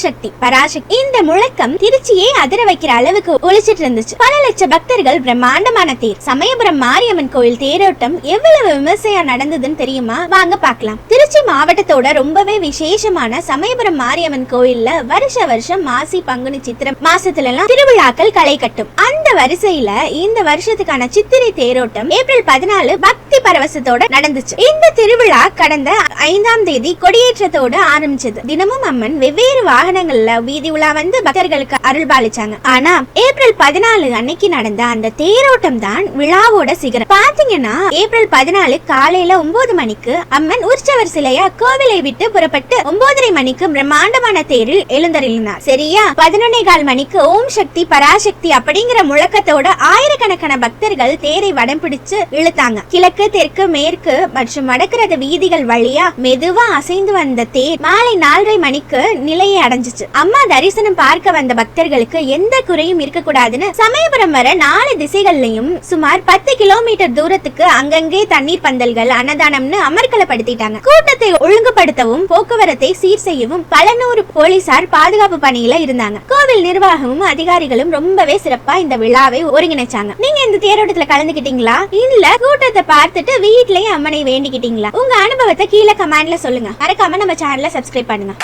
சக்தி பராசக்தி இந்த முழக்கம் திருச்சியே அதிர வைக்கிற அளவுக்கு ஒலிச்சிட்டு இருந்துச்சு. பல லட்சம் பக்தர்கள், பிரம்மாண்டமான தேர், சமயபுரம் மாரியம்மன் கோயில் தேரோட்டம் எவ்வளவு விமர்சையா நடந்ததுன்னு தெரியுமா? வாங்க பார்க்கலாம். திருச்சி மாவட்டத்தோட ரொம்பவே விசேஷமான சமயபுரம் மாரியம்மன் கோயில்ல வருஷம் மாசி பங்குனி சித்திரை மாசத்துல எல்லாம் திருவிழாக்கள் களை கட்டும். அந்த வரிசையில இந்த வருஷத்துக்கான சித்திரை தேரோட்டம் ஏப்ரல் 14 பக்தி பரவசத்தோட நடந்துச்சு. இந்த திருவிழா கடந்த 5ஆம் தேதி கொடியேற்றத்தோடு ஆரம்பிச்சது. தினமும் அம்மன் வெவ்வேறு வாகனங்கள்ல வீதி உலா வந்து பக்தர்களுக்கு அருள் பாலிச்சாங்க. ஆனா ஏப்ரல் 14 அன்னைக்கு நடந்த அந்த தேரோட்டம் தான் விழாவோட சிகரம். பாத்தீங்கன்னா ஏப்ரல் 14 காலையில 9 மணிக்கு அம்மன் உற்சவர் சிலையா கோவிலை விட்டு புறப்பட்டு 9:30 மணிக்கு பிரம்மாண்டமான தேரில் எழுந்தருளினார். சரியா 11:15 மணிக்கு ஓம் சக்தி பராசக்தி அப்படிங்கிற முழக்கத்தோட ஆயிரக்கணக்கான பக்தர்கள் தேரை வடம் பிடிச்சு இழுத்தாங்க. கிழக்கு, தெற்கு, மேற்கு மற்றும் வடக்கு வீதிகள் வழியா மெதுவா அசைந்து வந்த தேர் மாலை 4:30 மணிக்கு நிலையை அடைஞ்சிச்சு. அம்மா தரிசனம் பார்க்க வந்த பக்தர்களுக்கு எந்த குறையும் இருக்க கூடாதுன்னு சமயபுரம் வர 4 திசைகள்லயும் சுமார் 10 கிலோமீட்டர் தூரத்துக்கு அங்கங்கே தண்ணீர் பந்தல்கள், அன்னதானம்னு அமர்க்கலப்படுத்திட்டாங்க. கூட்டத்தை ஒழுங்குபடுத்தவும் போக்குவரத்தை சீர் செய்யவும் பல நூறு போலீசார் பாதுகாப்பு பணியில இருந்தாங்க. கோவில் நிர்வாகமும் அதிகாரிகளும் ரொம்பவே சிறப்பா இந்த விழாவை ஒருங்கிணைச்சாங்க. நீங்க இந்த தேரோட்டத்துல கலந்துக்கிட்டீங்களா? இல்ல கூட்டத்தை பார்த்துட்டு வீட்லயே அம்மனை வேண்டிக்கிட்டீங்களா? உங்க அனுபவத்தை கீழே கமெண்ட்ல சொல்லுங்க. மறக்காம நம்ம சேனலை சப்ஸ்கிரைப் பண்ணுங்க.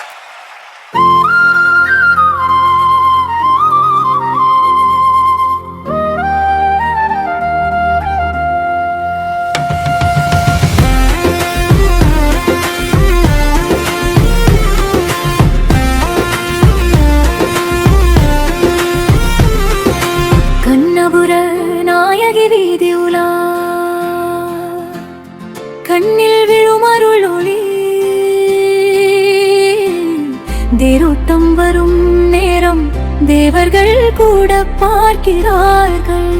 கண்ணில் விழும் அருள் ஒளி, தேரோட்டம் வரும் நேரம் தேவர்கள் கூட பார்க்கிறார்கள்.